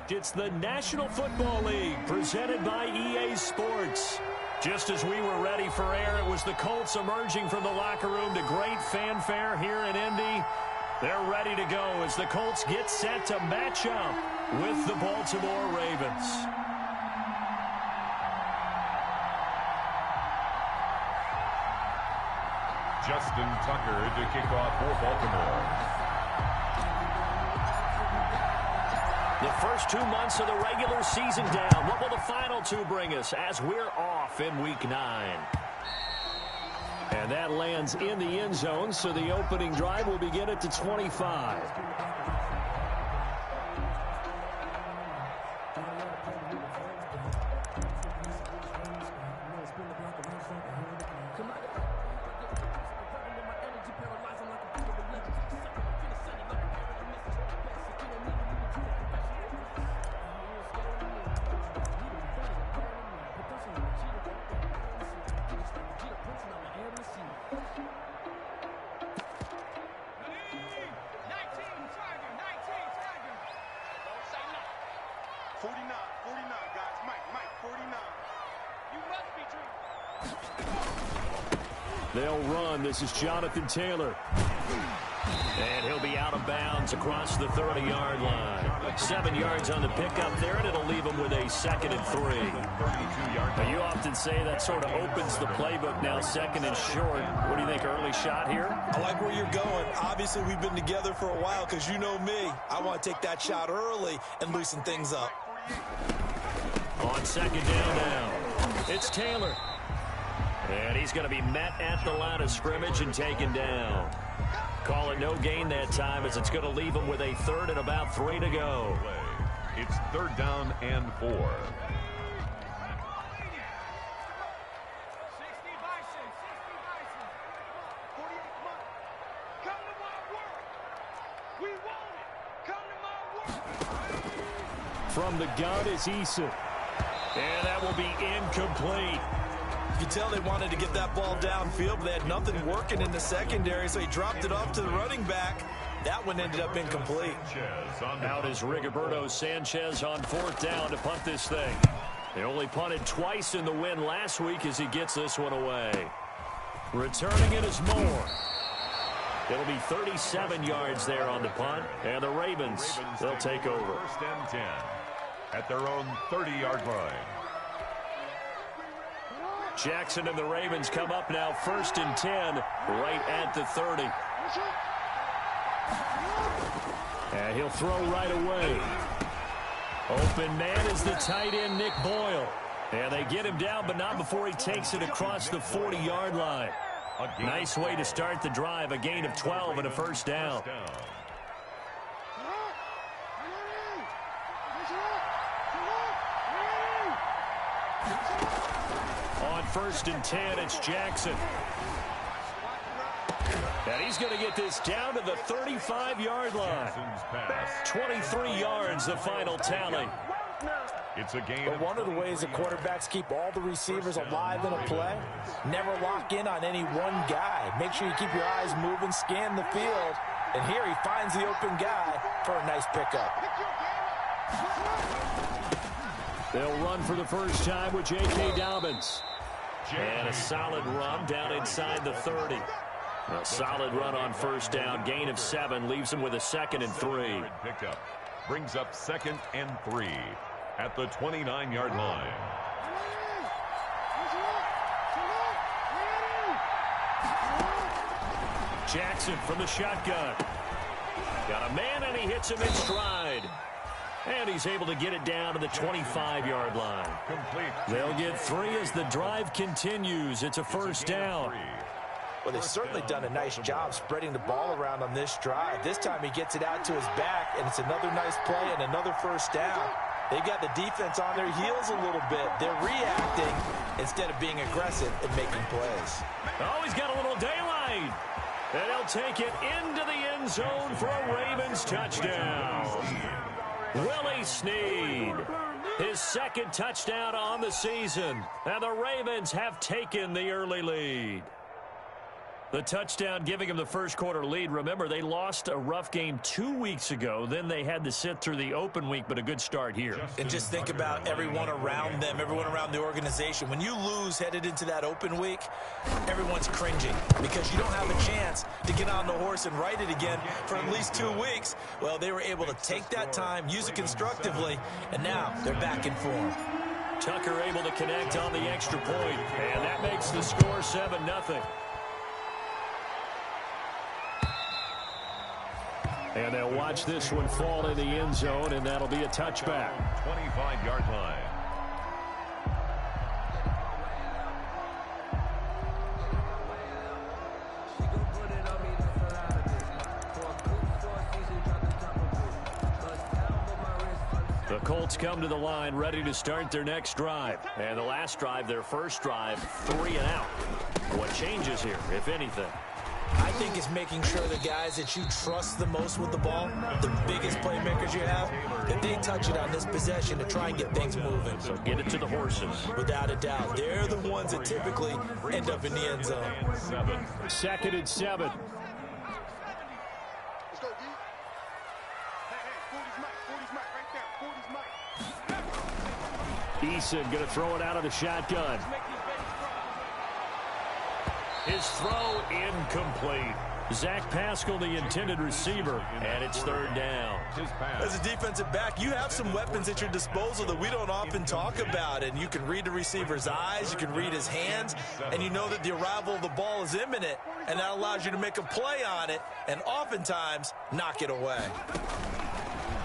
correct. It's the National Football League presented by EA Sports. Just as we were ready for air, it was the Colts emerging from the locker room to great fanfare here in Indy. They're ready to go as the Colts get set to match up with the Baltimore Ravens. Justin Tucker to kick off for Baltimore. The first 2 months of the regular season down. What will the final two bring us as we're off in Week 9? And that lands in the end zone, so the opening drive will begin at the 25. They'll run. This is Jonathan Taylor. And he'll be out of bounds across the 30-yard line. 7 yards on the pickup there, and it'll leave him with a 2nd and 3. Now, you often say that sort of opens the playbook now, 2nd and short. What do you think, early shot here? I like where you're going. Obviously, we've been together for a while because you know me. I want to take that shot early and loosen things up. On 2nd down now, it's Taylor. And he's going to be met at the line of scrimmage and taken down. Call it no gain that time as it's going to leave him with a 3rd and about 3 to go. It's 3rd down and 4. From the gun is Eason. And that will be incomplete. You can tell they wanted to get that ball downfield, but they had nothing working in the secondary, so he dropped it off to the running back. That one ended up incomplete. Out is Rigoberto Sanchez on 4th down to punt this thing. They only punted twice in the win last week as he gets this one away. Returning it is Moore. It'll be 37 yards there on the punt, and the Ravens they'll take over. 1st and 10 at their own 30-yard line. Jackson and the Ravens come up now 1st and 10 right at the 30. And he'll throw right away. Open man is the tight end, Nick Boyle. And they get him down, but not before he takes it across the 40-yard line. Nice way to start the drive, a gain of 12 and a 1st down. On 1st and 10, it's Jackson. And he's going to get this down to the 35-yard line. 23 yards, the final tally. It's a game. But one of the ways the quarterbacks keep all the receivers alive in a play, never lock in on any one guy. Make sure you keep your eyes moving, scan the field. And here he finds the open guy for a nice pickup. They'll run for the first time with J.K. Dobbins. And a solid run down inside the 30. A solid run on 1st down. Gain of 7 leaves him with a 2nd and 3. Pickup brings up 2nd and 3 at the 29-yard line. Jackson from the shotgun. Got a man, and he hits him in stride. And he's able to get it down to the 25-yard line. Complete. They'll get 3 as the drive continues. It's a 1st down. Well, they've certainly done a nice job spreading the ball around on this drive. This time he gets it out to his back, and it's another nice play and another 1st down. They've got the defense on their heels a little bit. They're reacting instead of being aggressive and making plays. Oh, he's got a little daylight. And he'll take it into the end zone for a Ravens touchdown. Willie Snead, his 2nd touchdown on the season. And the Ravens have taken the early lead. The touchdown giving them the first quarter lead. Remember, they lost a rough game 2 weeks ago. Then they had to sit through the open week, but a good start here. And just think about everyone around them, everyone around the organization. When you lose headed into that open week, everyone's cringing because you don't have a chance to get on the horse and ride it again for at least 2 weeks. Well, they were able to take that time, use it constructively, and now they're back in form. Tucker able to connect on the extra point, and that makes the score 7-0. And they'll watch this one fall in the end zone, and that'll be a touchback. 25-yard line. The Colts come to the line ready to start their next drive. And the last drive, their first drive, 3 and out. What changes here, if anything? I think it's making sure the guys that you trust the most with the ball, the biggest playmakers you have, that they touch it on this possession to try and get things moving. So get it to the horses. Without a doubt. They're the ones that typically end up in the end zone. 2nd and 7. Let's go, D. Hey, 40's Mike, right there. 40's Mike. Eason going to throw it out of the shotgun. His throw incomplete. Zach Pascal, the intended receiver, and it's 3rd down. As a defensive back, you have some weapons at your disposal that we don't often talk about, and you can read the receiver's eyes, you can read his hands, and you know that the arrival of the ball is imminent, and that allows you to make a play on it, and oftentimes knock it away.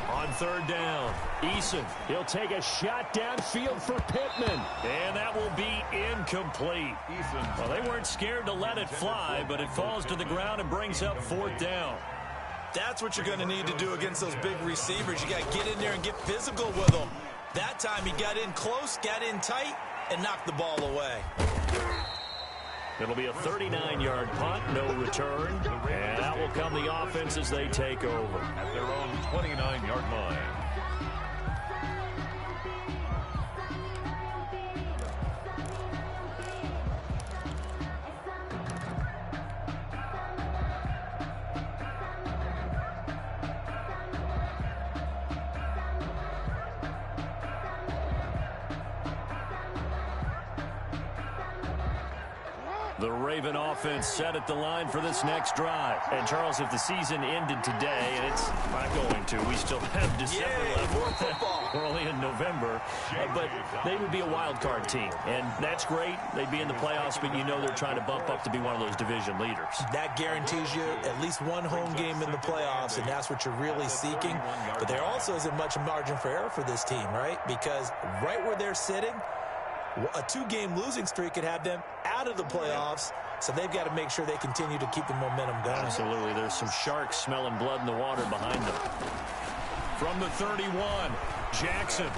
On 3rd down, Eason, he'll take a shot downfield for Pittman, and that will be incomplete. Well, they weren't scared to let it fly, but it falls to the ground and brings up 4th down. That's what you're going to need to do against those big receivers. You got to get in there and get physical with them. That time he got in close, got in tight, and knocked the ball away. It'll be a 39-yard punt, no return, and that will come the offense as they take over. At their own 29-yard line. The Raven offense set at the line for this next drive. And, Charles, if the season ended today, and it's not going to, we still have December left. More football. We're only in November. But they would be a wild card team. And that's great. They'd be in the playoffs, but you know they're trying to bump up to be one of those division leaders. That guarantees you at least one home game in the playoffs, and that's what you're really seeking. But there also isn't much margin for error for this team, right? Because right where they're sitting, a 2-game losing streak could have them out of the playoffs, so they've got to make sure they continue to keep the momentum going. Absolutely. There's some sharks smelling blood in the water behind them. From the 31, Jackson.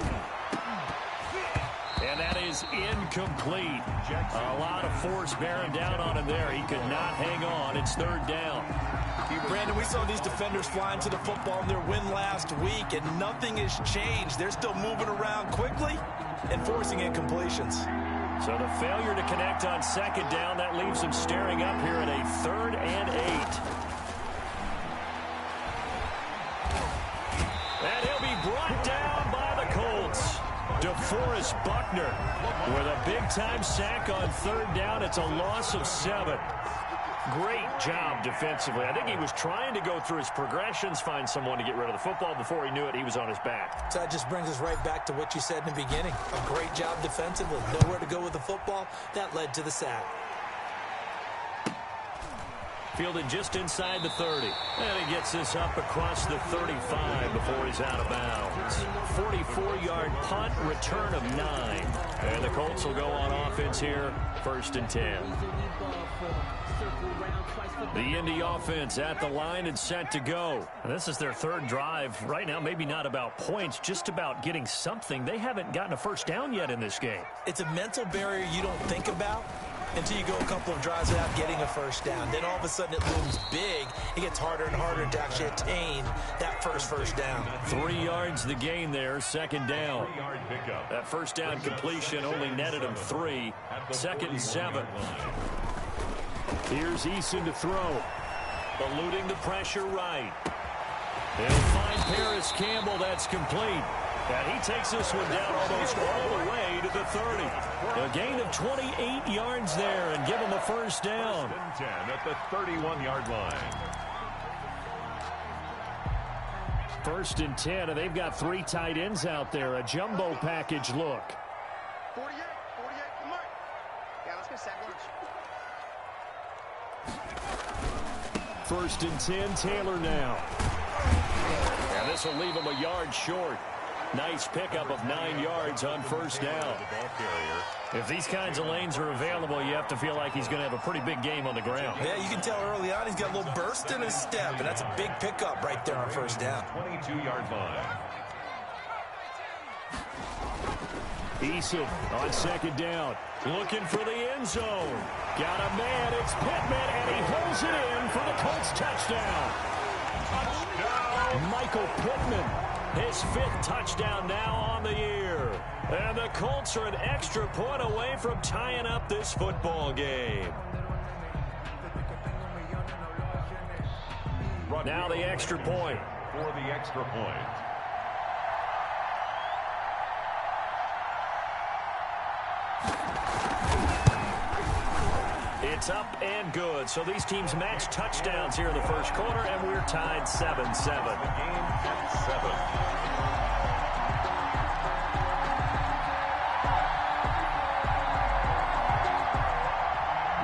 And that is incomplete. A lot of force bearing down on him there. He could not hang on. It's 3rd down. Brandon, we saw these defenders flying to the football in their win last week, and nothing has changed. They're still moving around quickly and forcing incompletions. So the failure to connect on 2nd down, that leaves them staring up here at a 3rd and 8. And he'll be brought down by the Colts. DeForest Buckner with a big-time sack on 3rd down. It's a loss of 7. Great job defensively. I think he was trying to go through his progressions, find someone to get rid of the football. Before he knew it, he was on his back. So that just brings us right back to what you said in the beginning. A great job defensively. Nowhere to go with the football. That led to the sack. Fielded just inside the 30. And he gets this up across the 35 before he's out of bounds. 44-yard punt, return of 9. And the Colts will go on offense here, 1st and 10. The Indy offense at the line and set to go. And this is their 3rd drive. Right now, maybe not about points, just about getting something. They haven't gotten a first down yet in this game. It's a mental barrier you don't think about until you go a couple of drives without getting a first down. Then all of a sudden it looms big. It gets harder and harder to actually attain that first down. 3 yards the gain there, 2nd down. That first down completion only netted him 3. 2nd and 7. Here's Eason to throw. Eluding the pressure right. They'll find Paris Campbell. That's complete. And he takes this one down almost all the way to the 30. A gain of 28 yards there and give him a first down. First and 10 at the 31-yard line. First and 10, and they've got 3 tight ends out there. A jumbo package look. 48, come on. Yeah, let's go sack lunch. First and 10, Taylor now. And this will leave him a yard short. Nice pickup of 9 yards on first down. If these kinds of lanes are available, you have to feel like he's going to have a pretty big game on the ground. Yeah, you can tell early on he's got a little burst in his step, and that's a big pickup right there on first down. 22-yard line. Eason on second down. Looking for the end zone. Got a man. It's Pittman, and he holds it in for the Colts touchdown. Michael Pittman, his 5th touchdown now on the year. And the Colts are an extra point away from tying up this football game. Now the extra point. For the extra point. It's up and good. So these teams match touchdowns here in the first quarter, and we're tied 7-7. The game at 7.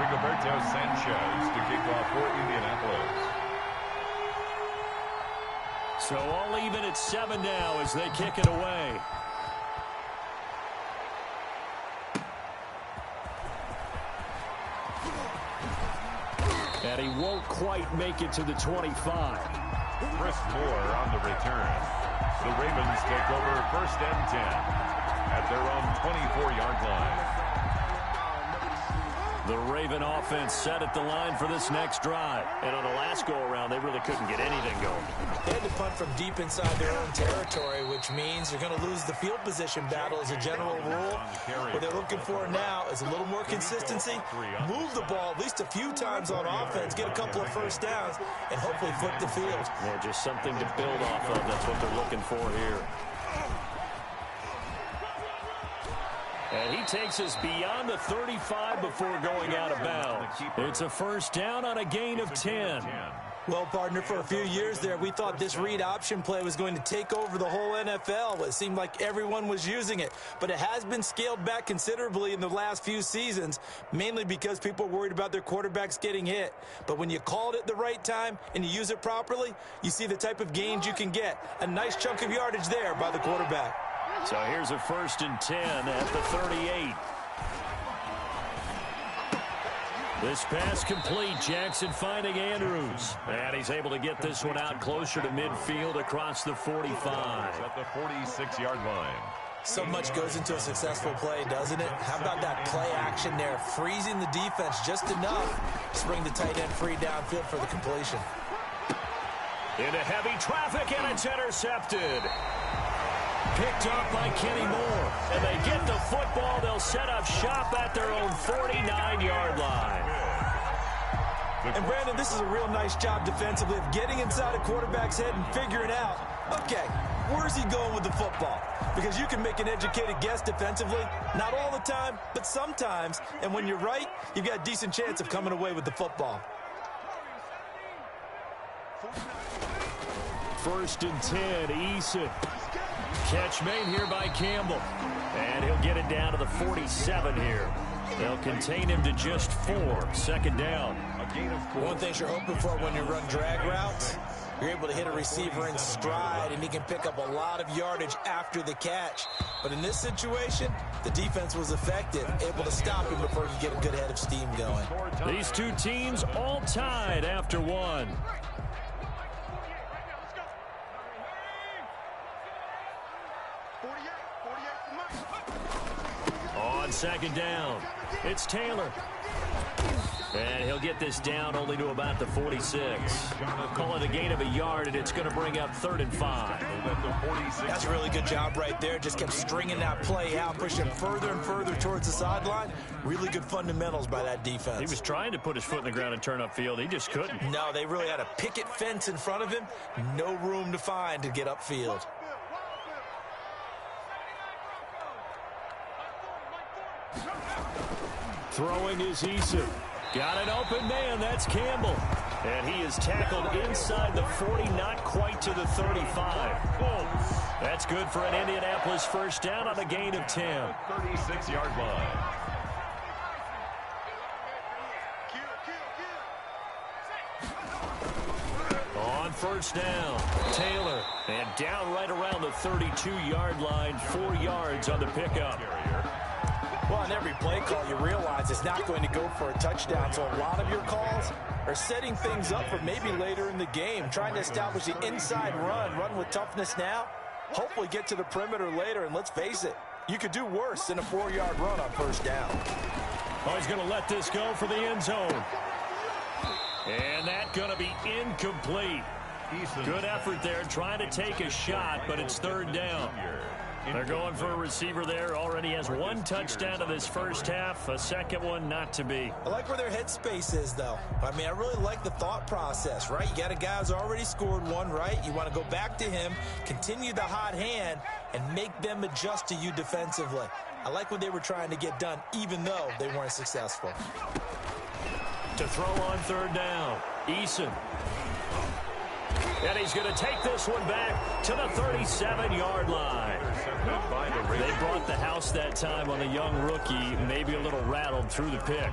Rigoberto Sanchez to kick off for Indianapolis. So all even at 7 now as they kick it away. And he won't quite make it to the 25. Chris Moore on the return. The Ravens take over first and 10 at their own 24-yard line. The Raven offense set at the line for this next drive. And on the last go-around, they really couldn't get anything going. They had to punt from deep inside their own territory, which means they're going to lose the field position battle as a general rule. What they're looking for now is a little more consistency, move the ball at least a few times on offense, get a couple of first downs, and hopefully flip the field. Yeah, just something to build off of. That's what they're looking for here. And he takes us beyond the 35 before going out of bounds. It's a first down on a gain of 10. Well, partner, for a few years there, we thought this read option play was going to take over the whole NFL. It seemed like everyone was using it. But it has been scaled back considerably in the last few seasons, mainly because people are worried about their quarterbacks getting hit. But when you call it at the right time and you use it properly, you see the type of gains you can get. A nice chunk of yardage there by the quarterback. So here's a first and 10 at the 38. This pass complete. Jackson finding Andrews. And he's able to get this one out closer to midfield across the 45. At the 46-yard line. So much goes into a successful play, doesn't it? How about that play action there, freezing the defense just enough to bring the tight end free downfield for the completion. Into heavy traffic, and it's intercepted. Picked up by Kenny Moore. And they get the football. They'll set up shop at their own 49-yard line. And, Brandon, this is a real nice job defensively of getting inside a quarterback's head and figuring out, okay, where's he going with the football? Because you can make an educated guess defensively, not all the time, but sometimes. And when you're right, you've got a decent chance of coming away with the football. First and 10, Eason. Catch made here by Campbell. And he'll get it down to the 47 here. They'll contain him to just 4. Second down. One thing you're hoping for when you run drag routes, you're able to hit a receiver in stride, and he can pick up a lot of yardage after the catch. But in this situation, the defense was effective, able to stop him before he could get a good head of steam going. These two teams all tied after one. On second down, it's Taylor. And he'll get this down only to about the 46. Call it a gain of a yard, and it's going to bring up 3rd and 5. That's a really good job right there. Just kept stringing that play out, pushing further and further towards the sideline. Really good fundamentals by that defense. He was trying to put his foot in the ground and turn upfield. He just couldn't. No, they really had a picket fence in front of him. No room to find to get upfield. Throwing is Eason. Got an open man. That's Campbell. And he is tackled inside the 40, not quite to the 35. That's good for an Indianapolis first down on a gain of 10. 36-yard line. On first down, Taylor. And down right around the 32-yard line, 4 yards on the pickup. Well, on every play call, you realize it's not going to go for a touchdown. So a lot of your calls are setting things up for maybe later in the game, trying to establish the inside run with toughness now, hopefully get to the perimeter later. And let's face it, you could do worse than a 4-yard run on first down. Oh, he's going to let this go for the end zone. And that's going to be incomplete. Good effort there, trying to take a shot, but it's 3rd down. They're going for a receiver there. Already has 1 touchdown in this first half. A second one not to be. I like where their headspace is, though. I mean, I really like the thought process, right? You got a guy who's already scored 1, right? You want to go back to him, continue the hot hand, and make them adjust to you defensively. I like what they were trying to get done, even though they weren't successful. To throw on 3rd down, Eason. And he's going to take this one back to the 37-yard line. They brought the house that time on a young rookie, maybe a little rattled through the pick.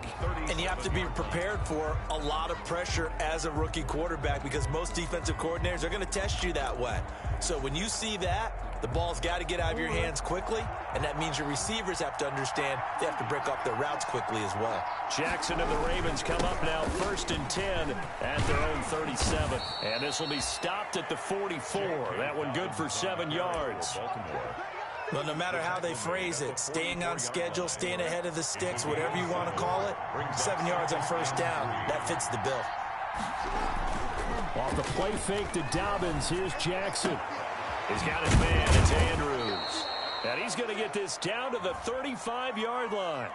And you have to be prepared for a lot of pressure as a rookie quarterback because most defensive coordinators are going to test you that way. So when you see that, the ball's got to get out of your hands quickly, and that means your receivers have to understand they have to break off their routes quickly as well. Jackson and the Ravens come up now 1st and 10 at their own 37. And this will be stopped at the 44. That one good for 7 yards. Well, no matter how they phrase it, staying on schedule, staying ahead of the sticks, whatever you want to call it, 7 yards on first down, that fits the bill. Off the play fake to Dobbins, here's Jackson. He's got his man, it's Andrews. And he's going to get this down to the 35-yard line.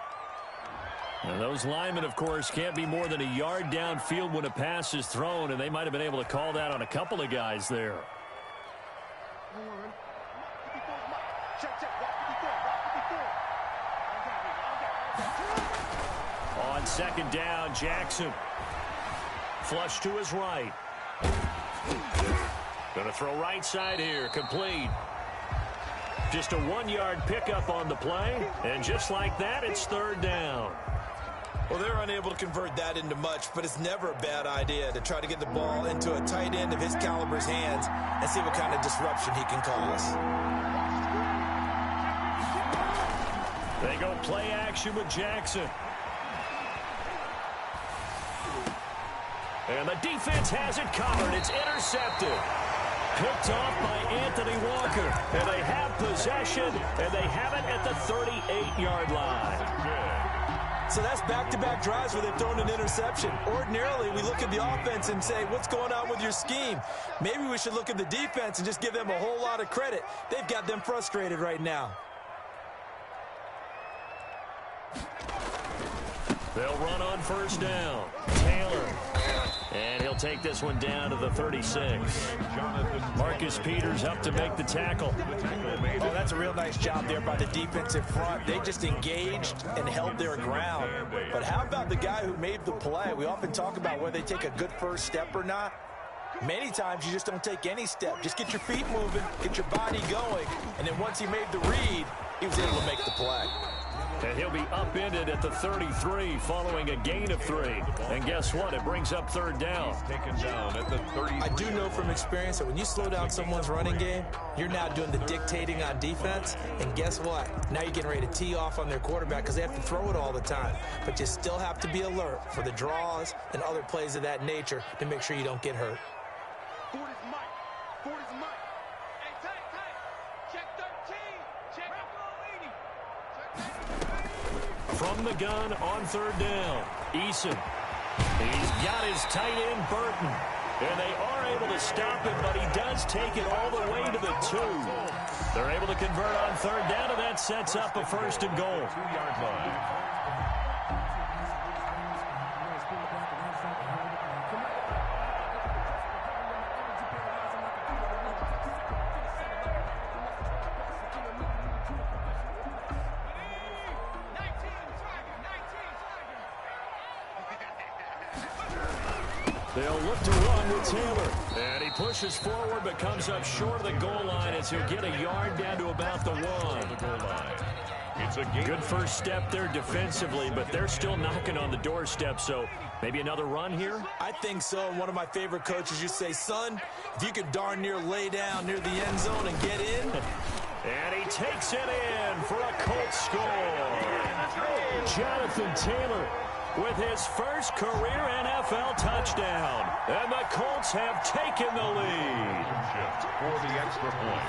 And those linemen, of course, can't be more than a yard downfield when a pass is thrown, and they might have been able to call that on a couple of guys there. On 2nd down, Jackson. Flush to his right. Going to throw right side here, complete. Just a 1-yard pickup on the play, and just like that, it's 3rd down. Well, they're unable to convert that into much, but it's never a bad idea to try to get the ball into a tight end of his caliber's hands and see what kind of disruption he can cause. They go play action with Jackson. And the defense has it covered. It's intercepted. Picked off by Anthony Walker. And they have possession, and they have it at the 38-yard line. So that's back-to-back drives where they've thrown an interception. Ordinarily, we look at the offense and say, what's going on with your scheme? Maybe we should look at the defense and just give them a whole lot of credit. They've got them frustrated right now. They'll run on first down. Taylor. And he'll take this one down to the 36. Marcus Peters up to make the tackle. Oh, that's a real nice job there by the defensive front. They just engaged and held their ground. But how about the guy who made the play? We often talk about whether they take a good first step or not. Many times you just don't take any step. Just get your feet moving, get your body going, and then once he made the read, he was able to make the play. And he'll be upended at the 33 following a gain of 3. And guess what? It brings up 3rd down. Taken down at the 33. I do know from experience that when you slow down someone's running game, you're now doing the dictating on defense. And guess what? Now you're getting ready to tee off on their quarterback because they have to throw it all the time. But you still have to be alert for the draws and other plays of that nature to make sure you don't get hurt. From the gun on 3rd down, Eason. He's got his tight end, Burton. And they are able to stop him, but he does take it all the way to the 2. They're able to convert on third down, and that sets up a first and goal. 2-yard line. They'll look to run with Taylor. And he pushes forward but comes up short of the goal line as he'll get a yard down to about the 1. The goal line. It's a good first step there defensively, but they're still knocking on the doorstep, so maybe another run here? I think so. One of my favorite coaches used to say, son, if you could darn near lay down near the end zone and get in. And he takes it in for a Colts score. Jonathan Taylor with his first career NFL touchdown. And the Colts have taken the lead. For the extra point.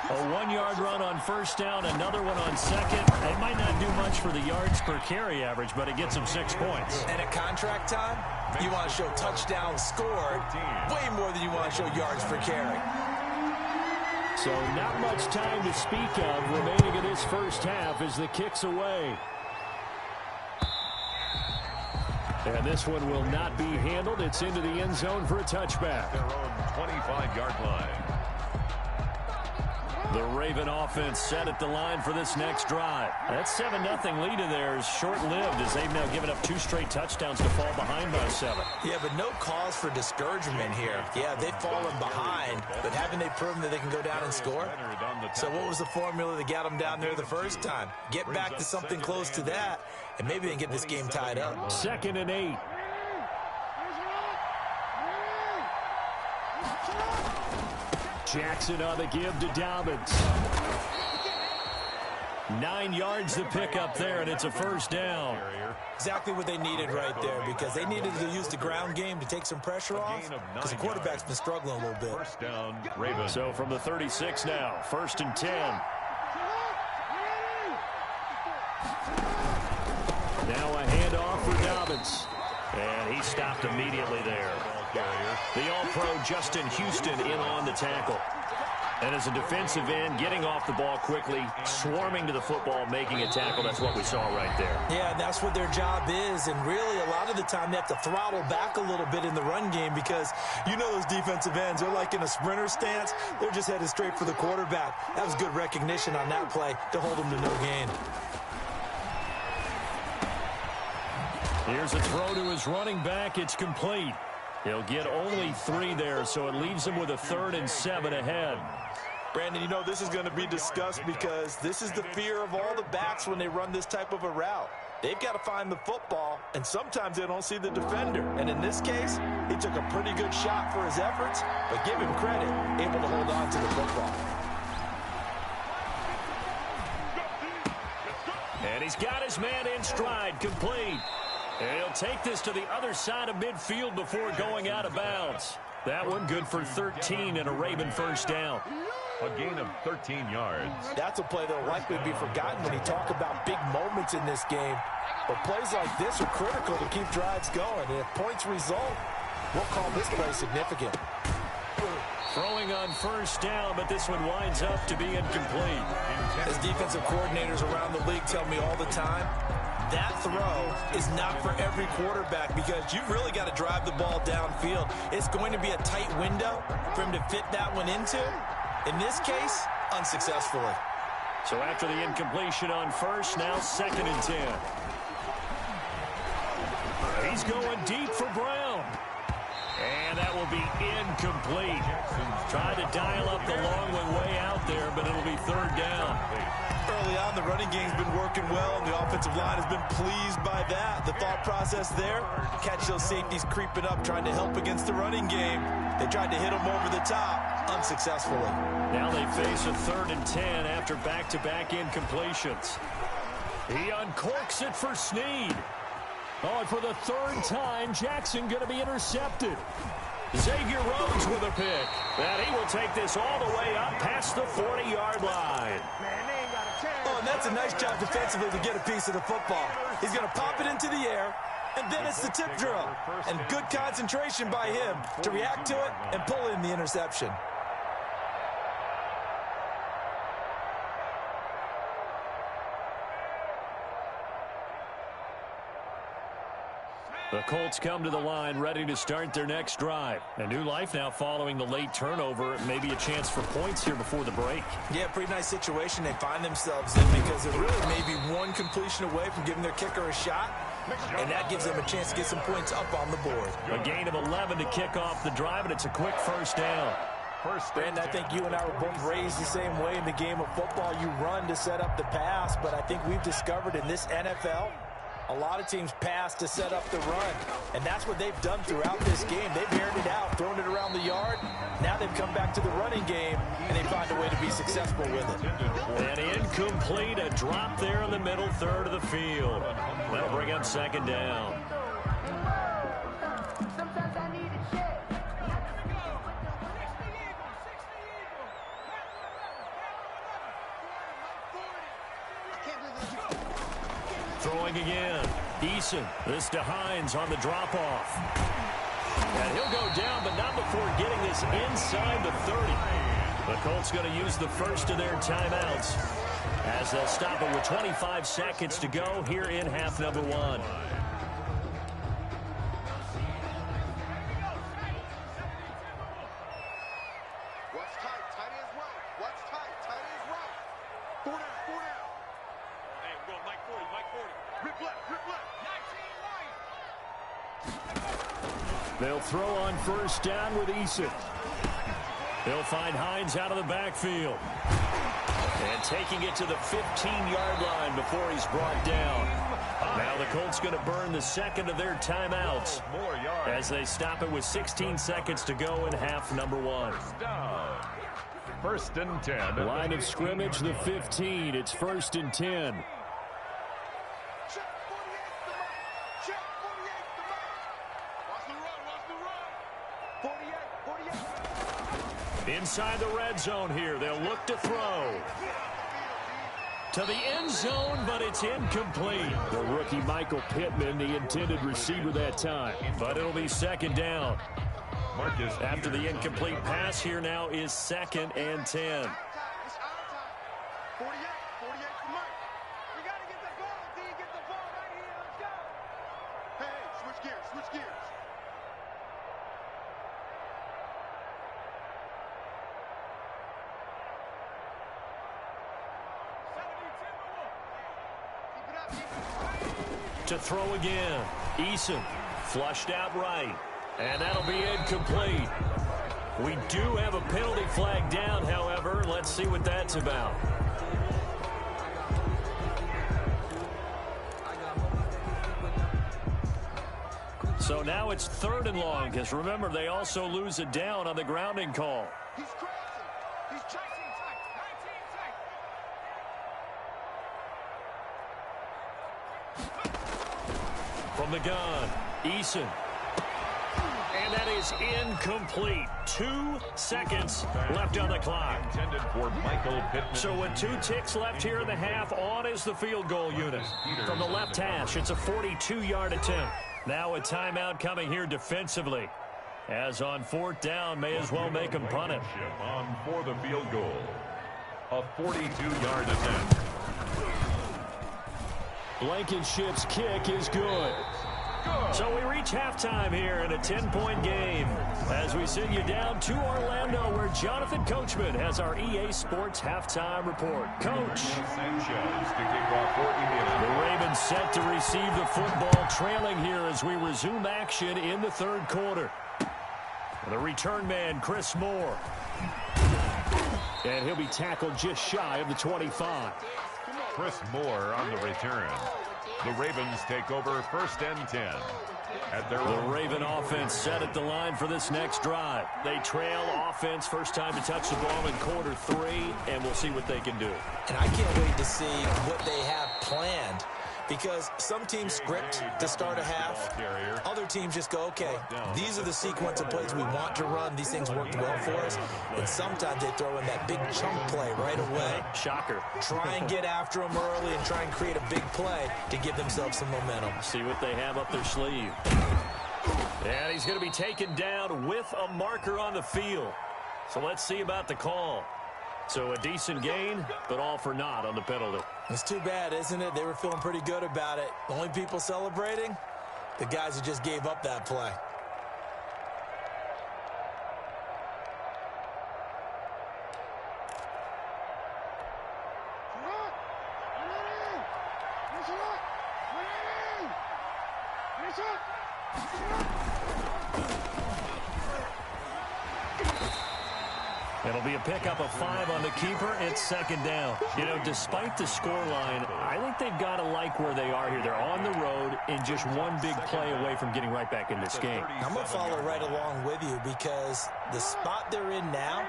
A 1-yard run on first down, another one on second. It might not do much for the yards per carry average, but it gets them 6 points. And at contract time, you want to show touchdowns scored way more than you want to show yards per carry. So not much time to speak of remaining in this first half as the kick's away. And this one will not be handled. It's into the end zone for a touchback. Their own 25-yard line. The Raven offense set at the line for this next drive. That 7-0 lead of theirs short-lived as they've now given up 2 straight touchdowns to fall behind by 7. Yeah, but no cause for discouragement here. Yeah, they've fallen behind, but haven't they proven that they can go down and score? So what was the formula that got them down there the first time? Get back to something close to that, and maybe they can get this game tied up. 2nd and 8. Jackson on the give to Dobbins. 9 yards to pick up there, and it's a first down. Exactly what they needed right there, because they needed to use the ground game to take some pressure off, because the quarterback's been struggling a little bit. First down, Ravens. So from the 36 now, 1st and 10. Now a handoff for Dobbins. And he stopped immediately there. The All-Pro Justin Houston in on the tackle. And as a defensive end, getting off the ball quickly, swarming to the football, making a tackle. That's what we saw right there. Yeah, that's what their job is. And really, a lot of the time, they have to throttle back a little bit in the run game because you know those defensive ends, they're like in a sprinter stance. They're just headed straight for the quarterback. That was good recognition on that play to hold them to no gain. Here's a throw to his running back. It's complete. He'll get only 3 there, so it leaves him with a 3rd and 7 ahead. Brandon, you know this is going to be discussed because this is the fear of all the backs when they run this type of a route. They've got to find the football, and sometimes they don't see the defender. And in this case, he took a pretty good shot for his efforts, but give him credit, able to hold on to the football. And he's got his man in stride, complete. And he'll take this to the other side of midfield before going out of bounds. That one good for 13 and a Raven first down. A gain of 13 yards. That's a play that will likely be forgotten when you talk about big moments in this game. But plays like this are critical to keep drives going. And if points result, we'll call this play significant. Throwing on first down, but this one winds up to be incomplete. As defensive coordinators around the league tell me all the time, that throw is not for every quarterback because you've really got to drive the ball downfield. It's going to be a tight window for him to fit that one into. In this case, unsuccessfully. So after the incompletion on first, now 2nd and 10. He's going deep for Brown. And that will be incomplete. Tried to dial up the long one way out there, but it'll be 3rd down. Early on, the running game's been working well, and the offensive line has been pleased by that. The thought process there, catch those safeties creeping up, trying to help against the running game. They tried to hit them over the top, unsuccessfully. Now they face a 3rd and 10 after back-to-back incompletions. He uncorks it for Snead. Oh, and for the 3rd time, Jackson going to be intercepted. Xavier Rhodes with a pick. And he will take this all the way up past the 40-yard line. Oh, and that's a nice job defensively to get a piece of the football. He's going to pop it into the air, And then it's the tip drill. And good concentration by him to react to it and pull in the interception. The Colts come to the line ready to start their next drive. A new life now following the late turnover. Maybe a chance for points here before the break. Yeah, pretty nice situation they find themselves in because they're really maybe one completion away from giving their kicker a shot. And that gives them a chance to get some points up on the board. A gain of 11 to kick off the drive, and it's a quick first down. Brandon, I think you and I were both raised the same way in the game of football. You run to set up the pass, but I think we've discovered in this NFL, a lot of teams pass to set up the run, and that's what they've done throughout this game. They've aired it out, thrown it around the yard. Now they've come back to the running game, and they find a way to be successful with it. And incomplete, a drop there in the middle third of the field. That'll bring up second down. Throwing again. Eason. This to Hines on the drop-off. And he'll go down, but not before getting this inside the 30. The Colts going to use the first of their timeouts as they'll stop it with 25 seconds to go here in half number one. What's tight? Tight ends right. What's tight? Tight ends right. 4 down. 4 down. Hey, we're going Mike 40. Mike 40. Rip left. Rip left. 19 right. They'll throw on first down with Eason. They'll find Hines out of the backfield. And taking it to the 15-yard line before he's brought down. Now the Colts going to burn the second of their timeouts as they stop it with 16 seconds to go in half number one. First and 10. Line of scrimmage, the 15. It's first and 10. Check 48 the mark. Check 48 the mark. Watch the run. Watch the run. 48. Inside the red zone here. They'll look to throw. To the end zone, but it's incomplete. The rookie Michael Pittman, the intended receiver that time. But it'll be second down. Marcus After the incomplete pass, here now is second and 10. It's our time. 48 the mark. We got to get the ball, D. Get the ball right here. Let's go. Hey, switch gears. Switch gears. To throw again. Eason flushed out right. And that'll be incomplete. We do have a penalty flag down, however. Let's see what that's about. So now it's third and long, because remember, they also lose it down on the grounding call. He's crossing. He's chasing tight. 19 tight. From the gun, Eason. And that is incomplete. 2 seconds left on the clock. intended for Michael Pittman. So with 2 ticks left here in the half, on is the field goal unit. From the left hash, it's a 42-yard attempt. Now a timeout coming here defensively. As on fourth down, may as well make him punt it. On for the field goal. A 42-yard attempt. Blankenship's kick is good. So we reach halftime here in a 10-point game as we send you down to Orlando, where Jonathan Coachman has our EA Sports halftime report. Coach. Sanchez to kick off for The Indiana. Ravens set to receive the football, trailing here as we resume action in the third quarter. The return man, Chris Moore. And he'll be tackled just shy of the 25. Chris Moore on the return. The Ravens take over first and 10. At their The own Raven offense set at the line for this next drive. They trail offense, first time to touch the ball in quarter 3, and we'll see what they can do. And I can't wait to see what they have planned Because some teams script to start a half. Other teams just go, okay, these are the sequence of plays we want to run. These things worked well for us. And sometimes they throw in that big chunk play right away. Shocker. Try and get after them early and try and create a big play to give themselves some momentum. See what they have up their sleeve. And he's going to be taken down with a marker on the field. So let's see about the call. So a decent gain, but all for naught on the penalty. It's too bad, isn't it? They were feeling pretty good about it. The only people celebrating, the guys who just gave up that play. It'll be a pickup of 5 on the keeper. It's second down. You know, despite the scoreline, I think they've got to like where they are here. They're on the road and just one big play away from getting right back in this game. I'm going to follow right along with you because the spot they're in now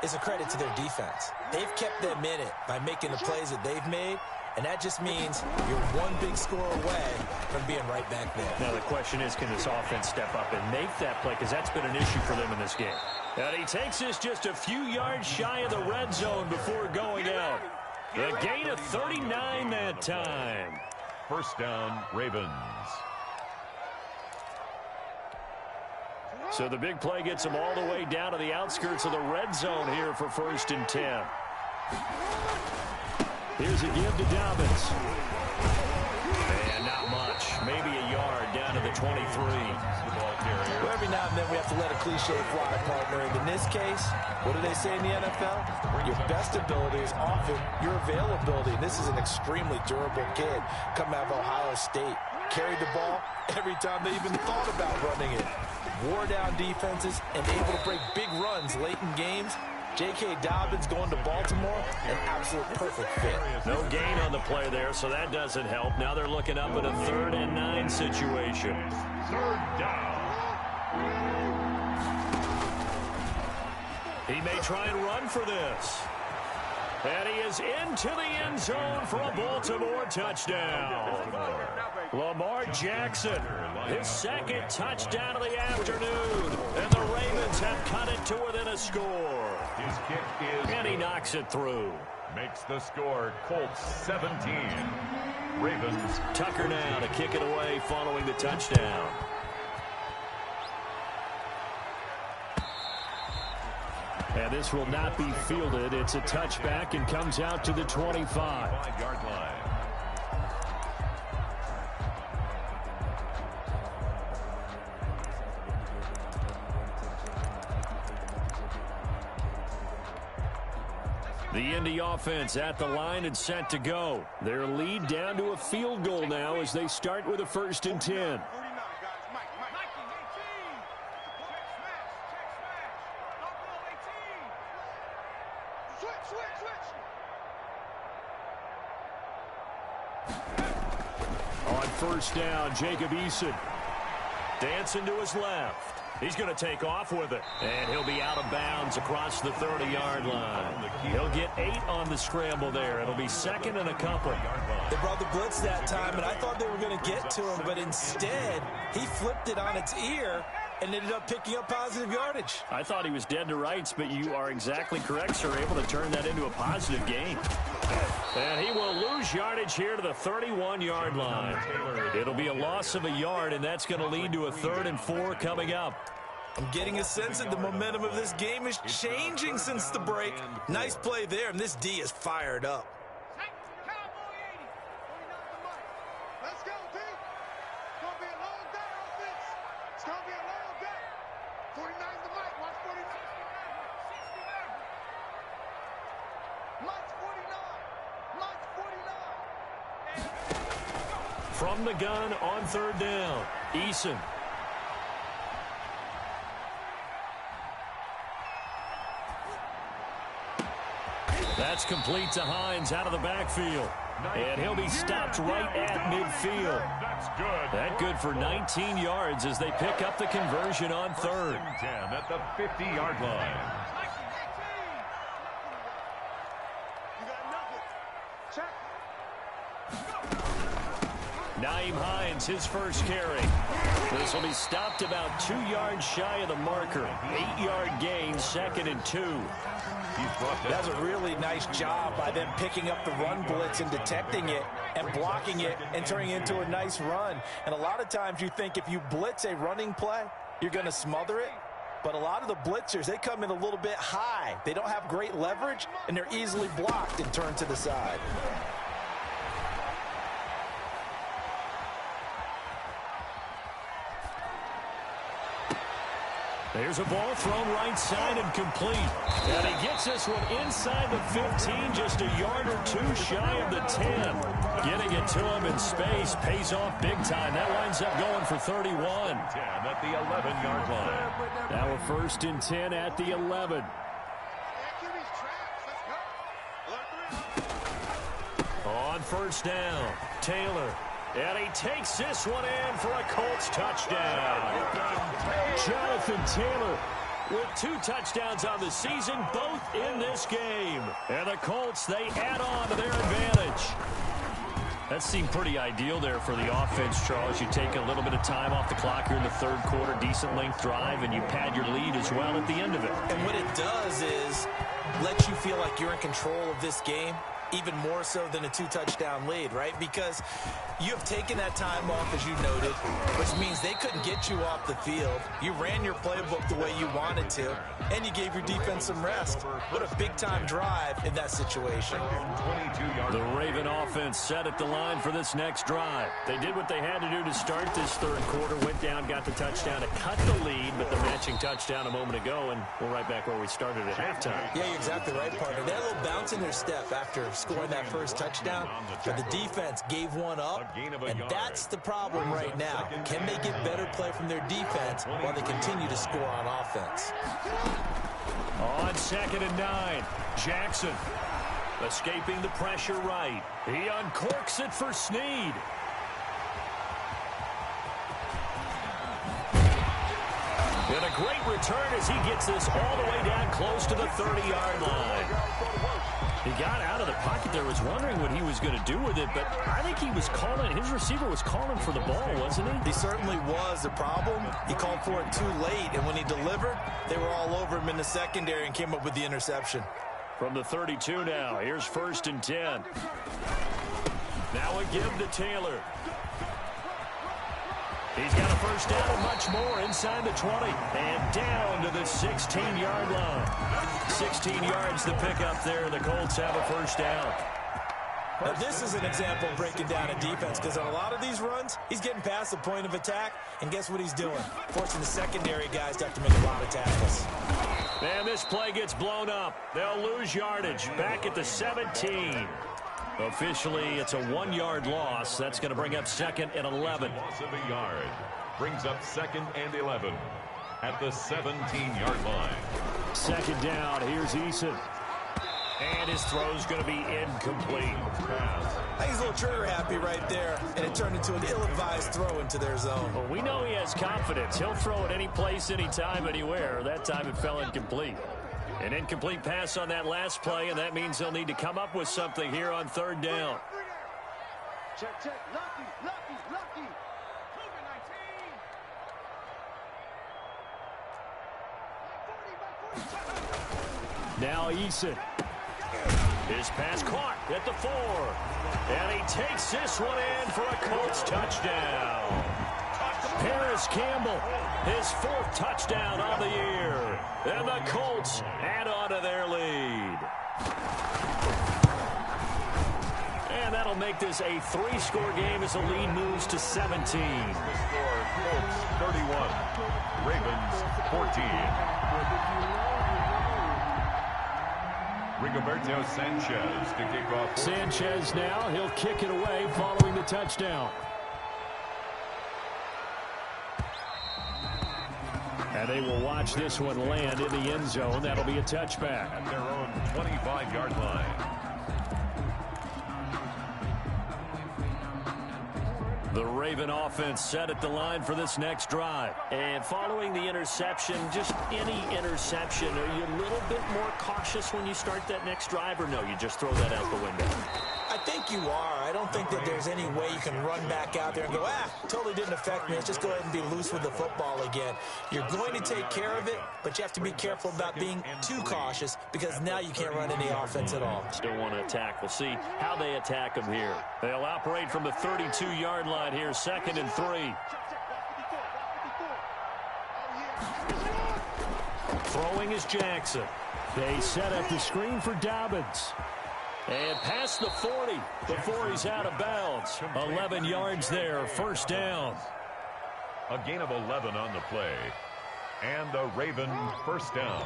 is a credit to their defense. They've kept them in it by making the plays that they've made, and that just means you're one big score away from being right back there. Now the question is, can this offense step up and make that play? Because that's been an issue for them in this game. And he takes this just a few yards shy of the red zone before going out. The gain of 39 that time. First down, Ravens. So the big play gets them all the way down to the outskirts of the red zone here for 1st and 10. Here's a give to Dobbins. And not much. Maybe a yard down to the 23. Well, every now and then we have to let a cliche fly, partner. And in this case, what do they say in the NFL? Your best ability is often your availability. And this is an extremely durable kid coming out of Ohio State. Carried the ball every time they even thought about running it. Wore down defenses and able to break big runs late in games. J.K. Dobbins going to Baltimore, an absolute perfect fit. No gain on the play there, so that doesn't help. Now they're looking up at a 3rd and 9 situation. 3rd down. He may try and run for this. And he is into the end zone for a Baltimore touchdown. Lamar Jackson, his 2nd touchdown of the afternoon. And the Ravens have cut it to within a score. His kick is and he knocks it through. Makes the score Colts 17. Ravens. Tucker now to kick it away following the touchdown. And this will not be fielded. It's a touchback and comes out to the 25. 5-yard line. The Indy offense at the line and set to go. Their lead down to a field goal now as they start with a 1st and 10. On 1st down, Jacob Eason dancing to his left. He's going to take off with it. And he'll be out of bounds across the 30-yard line. He'll get 8 on the scramble there. It'll be 2nd and a couple. They brought the blitz that time, and I thought they were going to get to him, but instead, he flipped it on its ear and ended up picking up positive yardage. I thought he was dead to rights, but you are exactly correct, sir. Able to turn that into a positive gain. And he will lose yardage here to the 31-yard line. It'll be a loss of a yard, and that's going to lead to a 3rd and 4 coming up. I'm getting a sense that the momentum of this game is changing since the break. Nice play there, and this D is fired up. Let's go, D. It's going to be a long day on this. It's going to be a long day. 49's the mic. Watch 49. Mike's 49. From the gun on 3rd down, Eason. That's complete to Hines out of the backfield. And he'll be stopped right at midfield. That's good. That good for 19 yards as they pick up the conversion on 3rd. 10 at the 50-yard line. You got nothing. Check. Naeem Hines, his first carry. This will be stopped about 2 yards shy of the marker. 8-yard gain, 2nd and 2. That's a really nice job by them picking up the run blitz and detecting it and blocking it and turning it into a nice run. And a lot of times you think if you blitz a running play, you're going to smother it. But a lot of the blitzers, they come in a little bit high. They don't have great leverage, and they're easily blocked and turned to the side. There's a ball thrown right side and complete. And he gets this one inside the 15, just a yard or 2 shy of the 10. Getting it to him in space pays off big time. That winds up going for 31. 10 at the 11-yard line. Now a 1st and 10 at the 11. On 1st down, Taylor. And he takes this one in for a Colts touchdown. Jonathan Taylor with 2 touchdowns on the season, both in this game. And the Colts, they add on to their advantage. That seemed pretty ideal there for the offense, Charles. You take a little bit of time off the clock here in the 3rd quarter, decent length drive, and you pad your lead as well at the end of it. And what it does is let you feel like you're in control of this game, even more so than a 2-touchdown lead, right? Because you have taken that time off, as you noted, which means they couldn't get you off the field. You ran your playbook the way you wanted to, and you gave your defense some rest. What a big-time drive in that situation. The Raven offense set at the line for this next drive. They did what they had to do to start this 3rd quarter, went down, got the touchdown to cut the lead, but the matching touchdown a moment ago, and we're right back where we started at halftime. Yeah, you're exactly right, partner. They had a little bounce in their step after scoring that first touchdown, but the defense gave one up, and that's the problem right now. Can they get better play from their defense while they continue to score on offense? On 2nd and 9, Jackson escaping the pressure right. He uncorks it for Snead. And a great return as he gets this all the way down close to the 30-yard line. He got out of the pocket there, was wondering what he was going to do with it, but I think he was calling, his receiver was calling for the ball, wasn't he? He certainly was. The problem, he called for it too late, and when he delivered, they were all over him in the secondary and came up with the interception. From the 32 now, here's 1st and 10. Now a give to Taylor. He's got a 1st down and much more inside the 20 and down to the 16-yard line. 16 yards to pick up there. The Colts have a 1st down. Now this is an example of breaking down a defense, because on a lot of these runs, he's getting past the point of attack, and guess what he's doing? Forcing the secondary guys to have to make a lot of tackles. And this play gets blown up. They'll lose yardage back at the 17. Officially, it's a 1-yard loss. That's going to bring up 2nd and 11. Loss of a yard brings up 2nd and 11 at the 17-yard line. 2nd down. Here's Eason. And his throw's going to be incomplete. I think he's a little trigger happy right there, and it turned into an ill-advised throw into their zone. Well, we know he has confidence. He'll throw it any place, anytime, anywhere. That time it fell incomplete. An incomplete pass on that last play, and that means they'll need to come up with something here on 3rd down. Check, check. Lucky, lucky, lucky. Now Eason. His pass caught at the 4. And he takes this one in for a Colts touchdown. Paris Campbell, his 4th touchdown on the year. And the Colts add on to their lead. And that'll make this a 3-score game as the lead moves to 17. The score, Colts 31, Ravens 14. Rigoberto Sanchez to kick off. Sanchez now, he'll kick it away following the touchdown. And they will watch this one land in the end zone. That'll be a touchback. At their own 25-yard line. The Raven offense set at the line for this next drive. And following the interception, just any interception, are you a little bit more cautious when you start that next drive, or no, you just throw that out the window? I think think you are. I don't think that there's any way you can run back out there and go, totally didn't affect me. Let's just go ahead and be loose with the football again. You're going to take care of it, but you have to be careful about being too cautious because now you can't run any offense at all. Still want to attack. We'll see how they attack him here. They'll operate from the 32-yard line here, 2nd and 3. Throwing is Jackson. They set up the screen for Dobbins. And past the 40 before he's out of bounds. 11 yards there, 1st down. A gain of 11 on the play. And a Raven 1st down.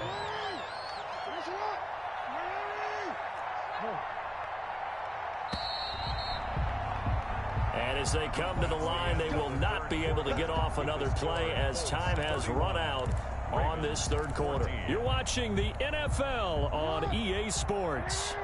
And as they come to the line, they will not be able to get off another play as time has run out on this 3rd quarter. You're watching the NFL on EA Sports.